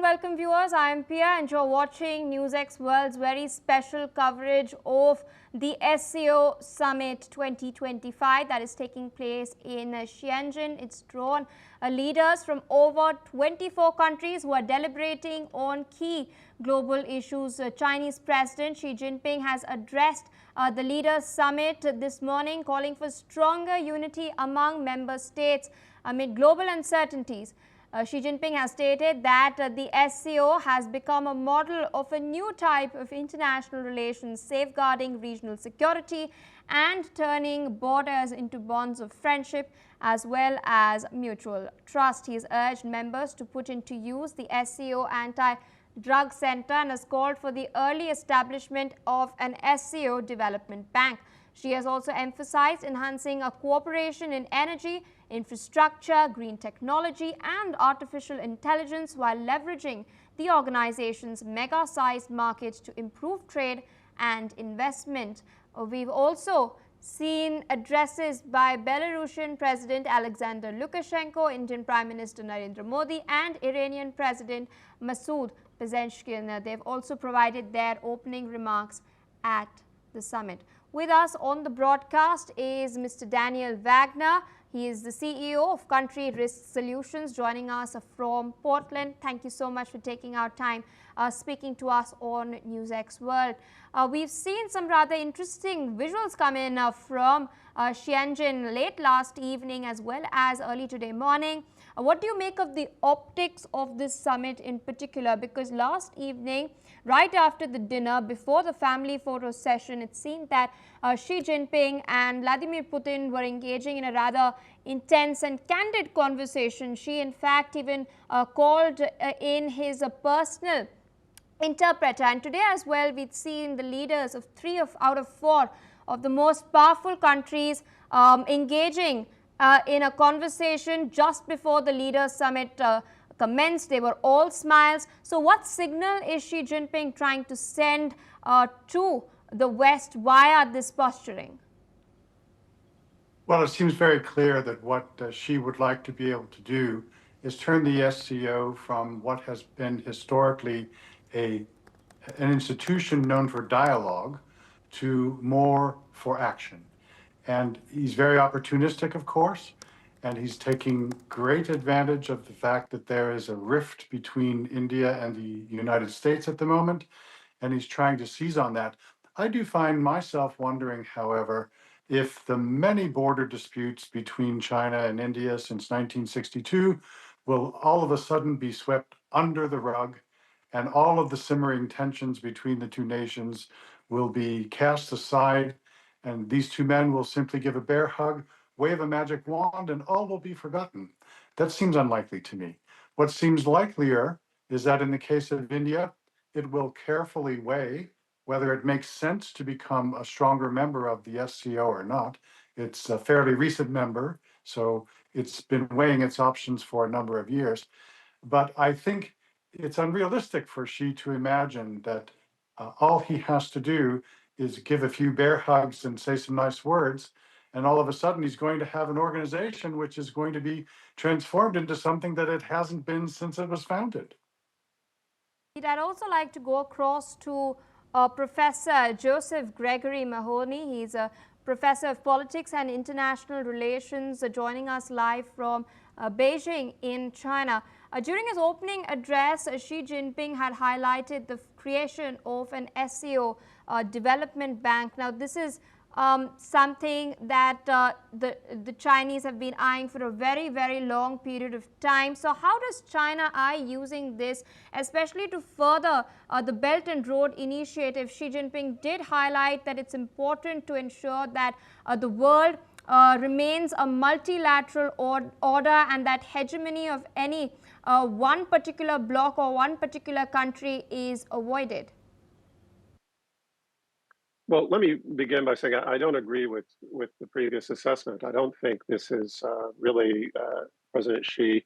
welcome viewers. I am Pia and you're watching NewsX World's very special coverage of the SCO Summit 2025 that is taking place in Tianjin. It's drawn leaders from over 24 countries who are deliberating on key global issues. Chinese President Xi Jinping has addressed the Leaders Summit this morning, calling for stronger unity among member states amid global uncertainties. Xi Jinping has stated that the SCO has become a model of a new type of international relations, safeguarding regional security and turning borders into bonds of friendship as well as mutual trust. He has urged members to put into use the SCO Anti-Drug Center and has called for the early establishment of an SCO development bank. She has also emphasized enhancing a cooperation in energy, infrastructure, green technology and artificial intelligence while leveraging the organization's mega-sized market to improve trade and investment. We've also seen addresses by Belarusian President Alexander Lukashenko, Indian Prime Minister Narendra Modi and Iranian President Pezeshkian. They've also provided their opening remarks at the summit. With us on the broadcast is Mr. Daniel Wagner. He is the CEO of Country Risk Solutions, joining us from Portland. Thank you so much for taking our time speaking to us on NewsX World. We've seen some rather interesting visuals come in from Tianjin late last evening as well as early today morning. What do you make of the optics of this summit in particular? Because last evening, right after the dinner, before the family photo session, it seemed that Xi Jinping and Vladimir Putin were engaging in a rather intense and candid conversation. Xi, in fact, even called in his personal interpreter. And today as well, we've seen the leaders of out of four of the most powerful countries engaging in a conversation just before the Leaders Summit commenced. They were all smiles. So what signal is Xi Jinping trying to send to the West via this posturing? Well, it seems very clear that what Xi would like to be able to do is turn the SCO from what has been historically an institution known for dialogue to more for action. And he's very opportunistic, of course, and he's taking great advantage of the fact that there is a rift between India and the United States at the moment, and he's trying to seize on that. I do find myself wondering, however, if the many border disputes between China and India since 1962 will all of a sudden be swept under the rug, and all of the simmering tensions between the two nations will be cast aside, and these two men will simply give a bear hug, wave a magic wand, and all will be forgotten. That seems unlikely to me. What seems likelier is that in the case of India, it will carefully weigh whether it makes sense to become a stronger member of the SCO or not. It's a fairly recent member, so it's been weighing its options for a number of years. But I think it's unrealistic for Xi to imagine that all he has to do is give a few bear hugs and say some nice words, and all of a sudden he's going to have an organization which is going to be transformed into something that it hasn't been since it was founded. I'd also like to go across to Professor Joseph Gregory Mahoney. He's a professor of politics and international relations, joining us live from Beijing in China. During his opening address, Xi Jinping had highlighted the creation of an SCO development bank. Now, this is something that the Chinese have been eyeing for a very, very long period of time. So how does China eye using this, especially to further the Belt and Road Initiative? Xi Jinping did highlight that it's important to ensure that the world remains a multilateral order and that hegemony of any one particular bloc or one particular country is avoided. Well, let me begin by saying I don't agree with the previous assessment. I don't think this is really President Xi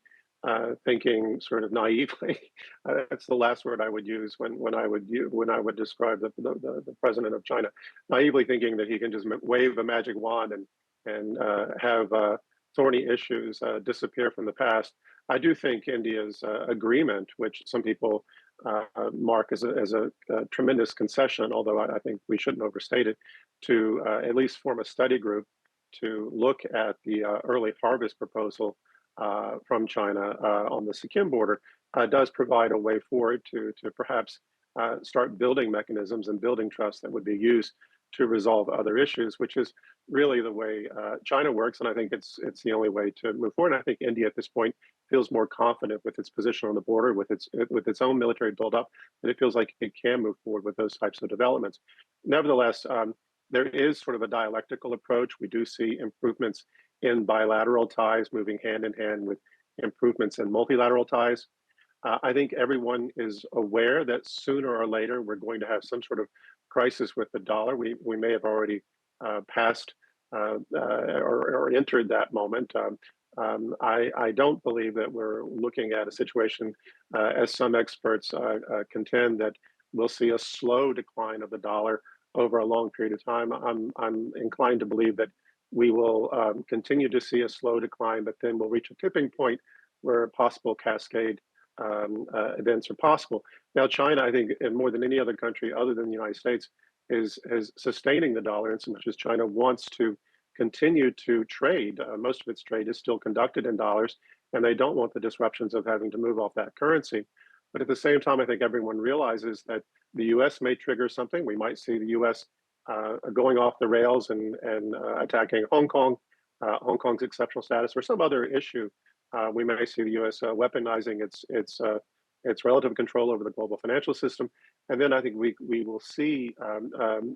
thinking sort of naively. That's the last word I would use when I would describe the president of China. Naively thinking that he can just wave a magic wand and have thorny issues disappear from the past. I do think India's agreement, which some people mark as a tremendous concession, although I think we shouldn't overstate it, to at least form a study group to look at the early harvest proposal from China on the Sikkim border, does provide a way forward to perhaps start building mechanisms and building trust that would be used to resolve other issues, which is really the way China works, and I think it's the only way to move forward. And I think India at this point feels more confident with its position on the border, with its own military buildup, that it feels like it can move forward with those types of developments. Nevertheless, there is sort of a dialectical approach. We do see improvements in bilateral ties moving hand in hand with improvements in multilateral ties. I think everyone is aware that sooner or later we're going to have some sort of crisis with the dollar. We may have already passed or entered that moment. I don't believe that we're looking at a situation, as some experts contend, that we'll see a slow decline of the dollar over a long period of time. I'm inclined to believe that we will continue to see a slow decline, but then we'll reach a tipping point where a possible cascade events are possible. Now, China, I think, and more than any other country other than the United States, is sustaining the dollar in so much as China wants to continue to trade. Most of its trade is still conducted in dollars, and they don't want the disruptions of having to move off that currency. But at the same time, I think everyone realizes that the U.S. may trigger something. We might see the U.S. Going off the rails and attacking Hong Kong, Hong Kong's exceptional status, or some other issue. We may see the U.S. Weaponizing its relative control over the global financial system, and then I think we will see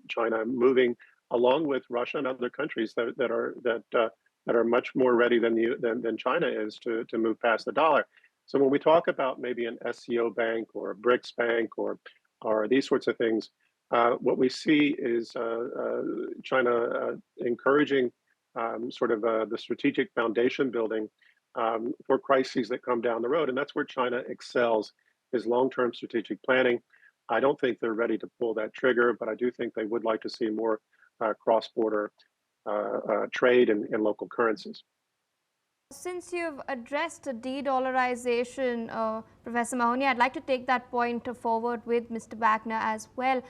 China moving along with Russia and other countries that are much more ready than China is to move past the dollar. So when we talk about maybe an SCO bank or a BRICS bank or these sorts of things, what we see is China encouraging sort of the strategic foundation building for crises that come down the road. And that's where China excels, is long-term strategic planning. I don't think they're ready to pull that trigger, but I do think they would like to see more cross-border trade in local currencies. Since you've addressed de-dollarization, Professor Mahoney, I'd like to take that point forward with Mr. Wagner as well.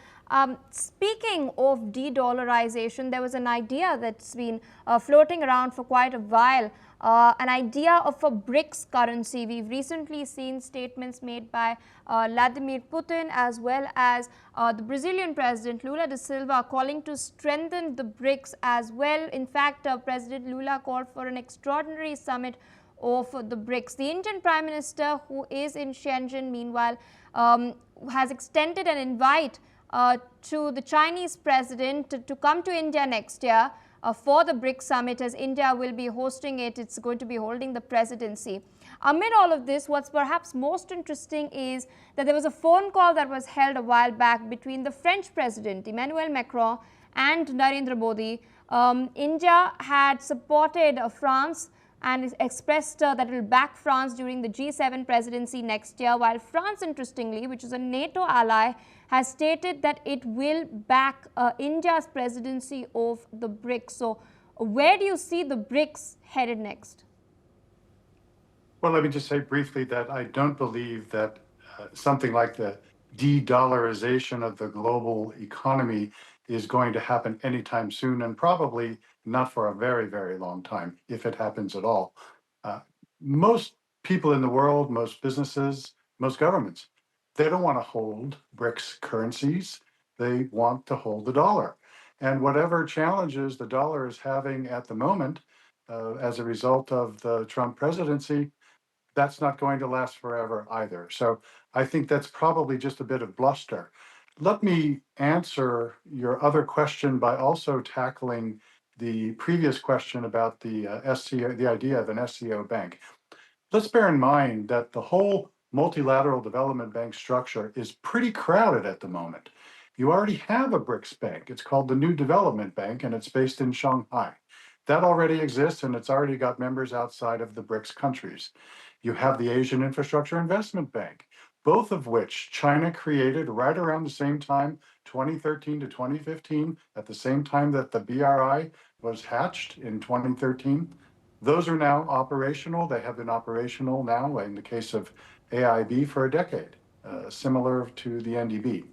Speaking of de-dollarization, there was an idea that's been floating around for quite a while, an idea of a BRICS currency. We've recently seen statements made by Vladimir Putin as well as the Brazilian President Lula da Silva calling to strengthen the BRICS as well. In fact, President Lula called for an extraordinary summit of the BRICS. The Indian Prime Minister, who is in Tianjin meanwhile, has extended an invite to the Chinese President to come to India next year for the BRICS summit, as India will be hosting it. It's going to be holding the presidency. Amid all of this, what's perhaps most interesting is that there was a phone call that was held a while back between the French President Emmanuel Macron and Narendra Modi. India had supported France and expressed that it will back France during the G7 presidency next year, while France, interestingly, which is a NATO ally, has stated that it will back India's presidency of the BRICS. So where do you see the BRICS headed next? Well, let me just say briefly that I don't believe that something like the de-dollarization of the global economy is going to happen anytime soon, and probably not for a very, very long time, if it happens at all. Most people in the world, most businesses, most governments, they don't want to hold BRICS currencies. They want to hold the dollar. And whatever challenges the dollar is having at the moment as a result of the Trump presidency, that's not going to last forever either. So I think that's probably just a bit of bluster. Let me answer your other question by also tackling the previous question about the SCO, the idea of an SCO bank. Let's bear in mind that the whole multilateral development bank structure is pretty crowded at the moment. You already have a BRICS bank. It's called the New Development Bank, and it's based in Shanghai. That already exists, and it's already got members outside of the BRICS countries. You have the Asian Infrastructure Investment Bank, both of which China created right around the same time, 2013 to 2015, at the same time that the BRI was hatched in 2013. Those are now operational. They have been operational now in the case of AIB for a decade, similar to the NDB.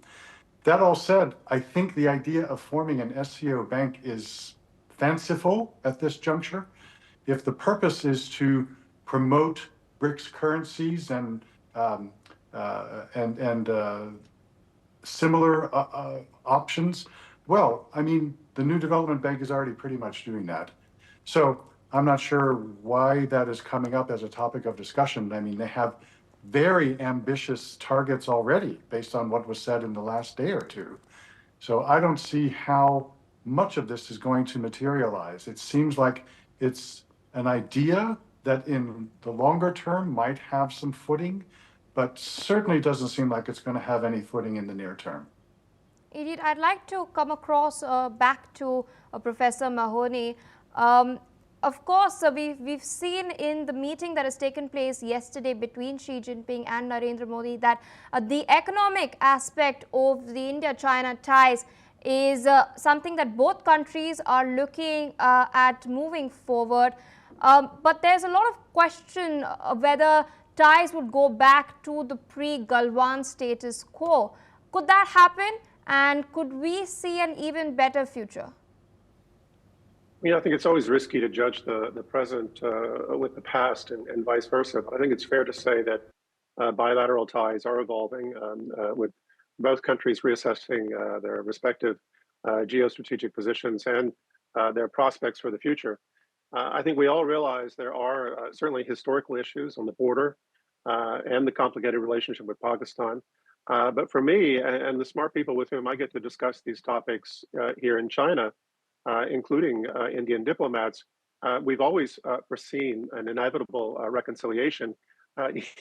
That all said, I think the idea of forming an SCO bank is fanciful at this juncture. If the purpose is to promote BRICS currencies and similar options, well, I mean, the new development bank is already pretty much doing that. So I'm not sure why that is coming up as a topic of discussion. I mean, they have very ambitious targets already based on what was said in the last day or two. So I don't see how much of this is going to materialize. It seems like it's an idea that in the longer term might have some footing, but certainly doesn't seem like it's going to have any footing in the near term. Indeed, I'd like to come across back to Professor Mahoney. Of course, we've seen in the meeting that has taken place yesterday between Xi Jinping and Narendra Modi that the economic aspect of the India-China ties is something that both countries are looking at moving forward. But there's a lot of question whether ties would go back to the pre-Galwan status quo. Could that happen? And could we see an even better future? I think it's always risky to judge the present with the past and vice versa. But I think it's fair to say that bilateral ties are evolving with both countries reassessing their respective geostrategic positions and their prospects for the future. I think we all realize there are certainly historical issues on the border and the complicated relationship with Pakistan. But for me and the smart people with whom I get to discuss these topics here in China, including Indian diplomats, we've always foreseen an inevitable reconciliation,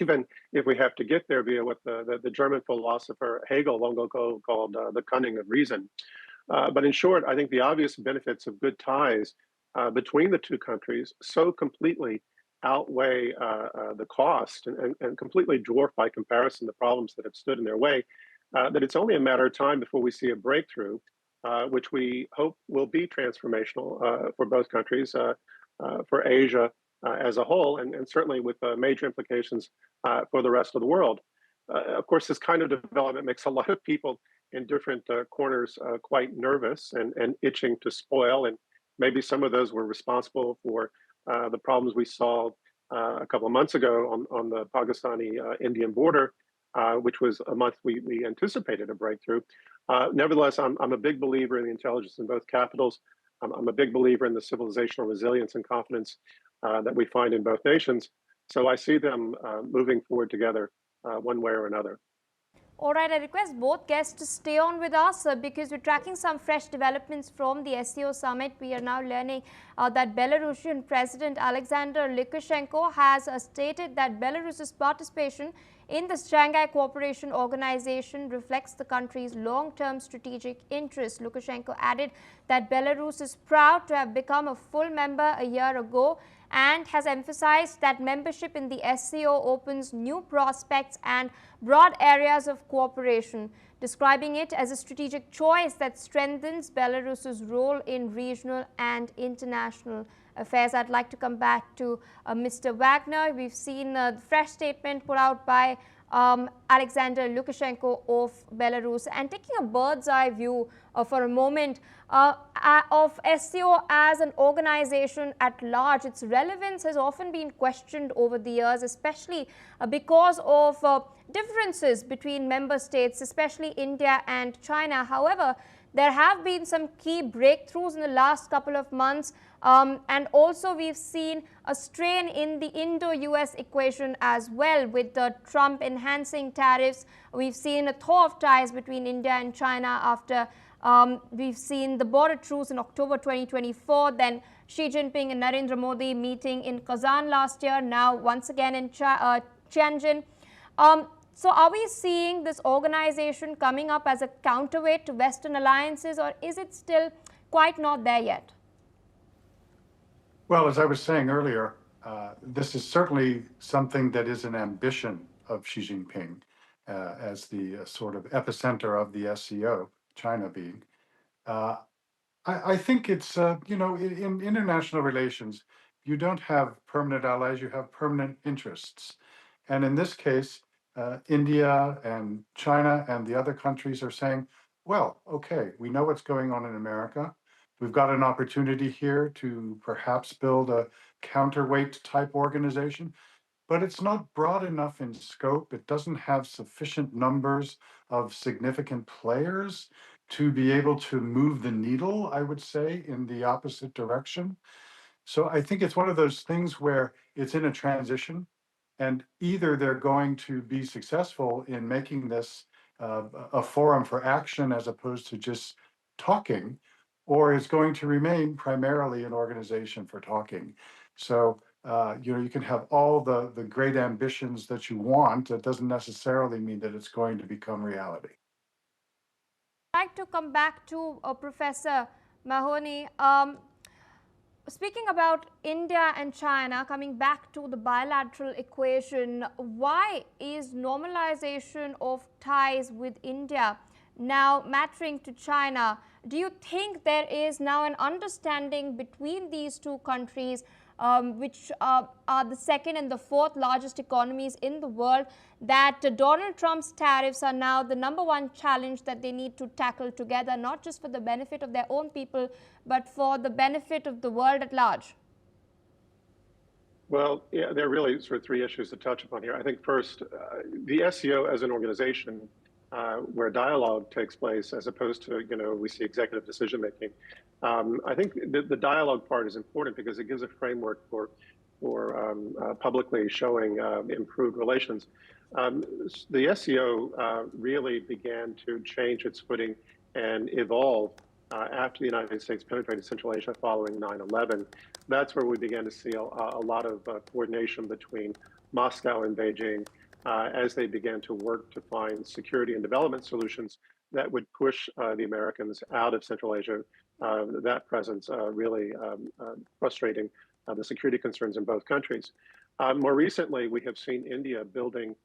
even if we have to get there via what the German philosopher Hegel long ago called the cunning of reason. But in short, I think the obvious benefits of good ties between the two countries so completely outweigh the cost and completely dwarf by comparison the problems that have stood in their way, that it's only a matter of time before we see a breakthrough, which we hope will be transformational for both countries, for Asia as a whole, and certainly with major implications for the rest of the world. Of course, this kind of development makes a lot of people in different corners quite nervous and itching to spoil, and maybe some of those were responsible for the problems we saw a couple of months ago on the Pakistani-Indian border, which was a month we anticipated a breakthrough. Nevertheless, I'm a big believer in the intelligence in both capitals. I'm a big believer in the civilizational resilience and confidence that we find in both nations. So I see them moving forward together one way or another. All right, I request both guests to stay on with us because we're tracking some fresh developments from the SCO Summit. We are now learning that Belarusian President Alexander Lukashenko has stated that Belarus's participation in the Shanghai Cooperation Organization reflects the country's long-term strategic interests. Lukashenko added that Belarus is proud to have become a full member a year ago and has emphasized that membership in the SCO opens new prospects and broad areas of cooperation, describing it as a strategic choice that strengthens Belarus's role in regional and international affairs. I'd like to come back to Mr. Wagner. We've seen a fresh statement put out by Alexander Lukashenko of Belarus, and taking a bird's eye view for a moment of SCO as an organization at large. Its relevance has often been questioned over the years, especially because of differences between member states, especially India and China. However, there have been some key breakthroughs in the last couple of months, and also we've seen a strain in the Indo-US equation as well, with Trump enhancing tariffs. We've seen a thaw of ties between India and China after we've seen the border truce in October 2024, then Xi Jinping and Narendra Modi meeting in Kazan last year, now once again in Tianjin. So are we seeing this organization coming up as a counterweight to Western alliances, or is it still quite not there yet? Well, as I was saying earlier, this is certainly something that is an ambition of Xi Jinping as the sort of epicenter of the SCO, China being. I think it's, in international relations, you don't have permanent allies, you have permanent interests. And in this case, India and China and the other countries are saying, well, okay, we know what's going on in America. We've got an opportunity here to perhaps build a counterweight type organization, but it's not broad enough in scope. It doesn't have sufficient numbers of significant players to be able to move the needle, I would say, in the opposite direction. So I think it's one of those things where it's in a transition, and either they're going to be successful in making this a forum for action as opposed to just talking, or it's going to remain primarily an organization for talking. So you can have all the great ambitions that you want. That doesn't necessarily mean that it's going to become reality. I'd like to come back to Professor Mahoney. Speaking about India and China, coming back to the bilateral equation, why is normalization of ties with India now mattering to China? Do you think there is now an understanding between these two countries, which are the second and the fourth largest economies in the world, that Donald Trump's tariffs are now the #1 challenge that they need to tackle together, not just for the benefit of their own people, but for the benefit of the world at large? Well, yeah, there are really sort of three issues to touch upon here. I think first, the SCO as an organization where dialogue takes place as opposed to, we see executive decision making. I think the dialogue part is important because it gives a framework for publicly showing improved relations. The SCO really began to change its footing and evolve after the United States penetrated Central Asia following 9/11. That's where we began to see a lot of coordination between Moscow and Beijing as they began to work to find security and development solutions that would push the Americans out of Central Asia. That presence really frustrating the security concerns in both countries. More recently, we have seen India building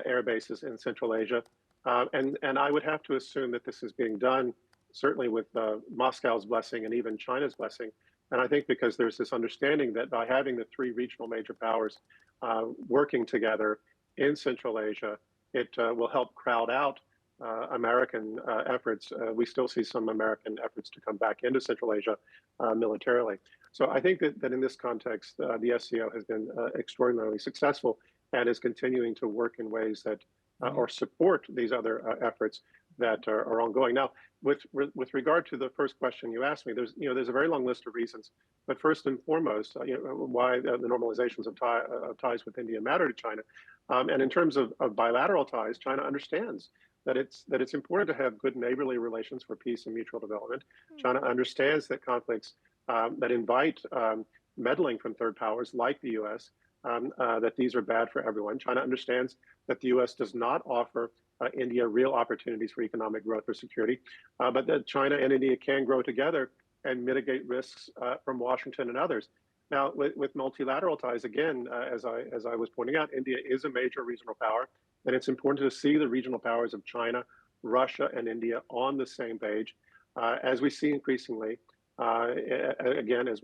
air bases in Central Asia. And I would have to assume that this is being done certainly with Moscow's blessing and even China's blessing. And I think because there's this understanding that by having the three regional major powers working together in Central Asia, it will help crowd out American efforts. We still see some American efforts to come back into Central Asia militarily. So I think that in this context, the SCO has been extraordinarily successful and is continuing to work in ways that or support these other efforts that are ongoing. Now, with regard to the first question you asked me, there's a very long list of reasons. But first and foremost, why the normalizations of ties with India matter to China. And in terms of bilateral ties, China understands that it's important to have good neighborly relations for peace and mutual development. China understands that conflicts that invite meddling from third powers like the U.S., that these are bad for everyone. China understands that the U.S. does not offer India real opportunities for economic growth or security, but that China and India can grow together and mitigate risks from Washington and others. Now, with multilateral ties, again, as I was pointing out, India is a major regional power, and it's important to see the regional powers of China, Russia, and India on the same page, as we see increasingly. Again, as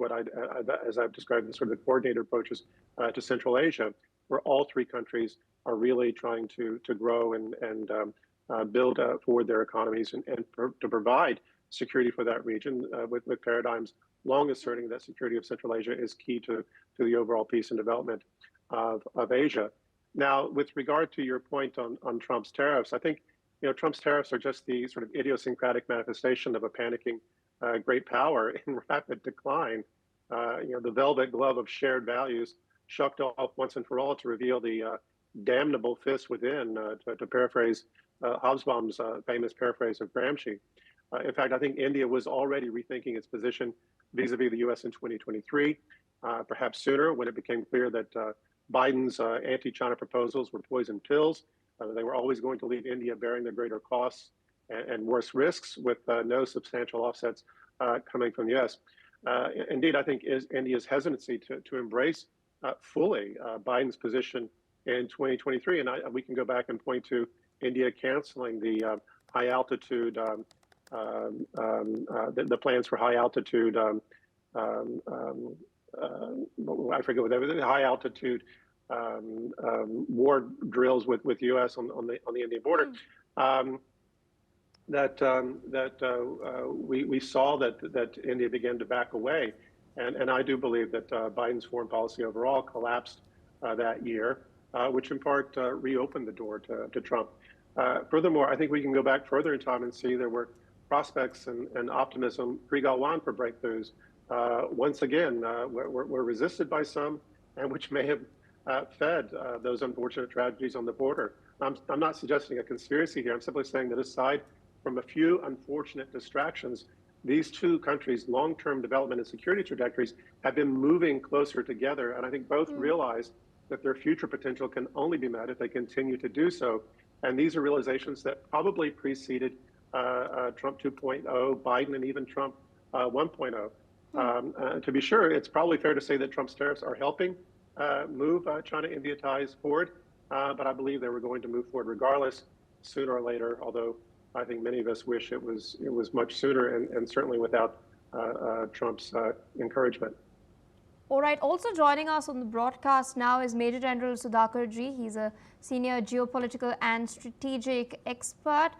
I've described, the sort of coordinated approaches to Central Asia, where all three countries are really trying to grow and build forward their economies and to provide security for that region with paradigms long asserting that security of Central Asia is key to the overall peace and development of Asia. Now, with regard to your point on Trump's tariffs, I think Trump's tariffs are just the sort of idiosyncratic manifestation of a panicking great power in rapid decline. The velvet glove of shared values shucked off once and for all to reveal the damnable fist within, to paraphrase Hobsbawm's famous paraphrase of Gramsci. In fact, I think India was already rethinking its position vis-a-vis the U.S. in 2023, perhaps sooner when it became clear that Biden's anti-China proposals were poison pills. They were always going to leave India bearing the greater costs and worse risks with no substantial offsets coming from the U.S. Indeed, I think India's hesitancy to embrace fully Biden's position in 2023, and we can go back and point to India canceling the high altitude, the plans for high altitude I forget what they were, high altitude war drills with U.S. on the Indian border. We saw that India began to back away, and I do believe that Biden's foreign policy overall collapsed that year, which in part reopened the door to Trump. Furthermore, I think we can go back further in time and see there were prospects and optimism pre-Galwan for breakthroughs. Once again, were resisted by some, and which may have fed those unfortunate tragedies on the border. I'm not suggesting a conspiracy here. I'm simply saying that aside from a few unfortunate distractions, these two countries' long-term development and security trajectories have been moving closer together. And I think both realize that their future potential can only be met if they continue to do so. And these are realizations that probably preceded Trump 2.0, Biden, and even Trump 1.0. To be sure, it's probably fair to say that Trump's tariffs are helping move China-India ties forward. But I believe they were going to move forward regardless, sooner or later, although I think many of us wish it was much sooner, and certainly without Trump's encouragement. All right. Also joining us on the broadcast now is Major General Sudhakarji. He's a senior geopolitical and strategic expert.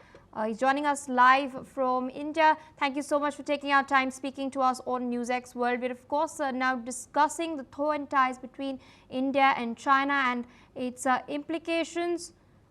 He's joining us live from India. Thank you so much for taking our time speaking to us on NewsX World. We're of course now discussing the thorn ties between India and China and its implications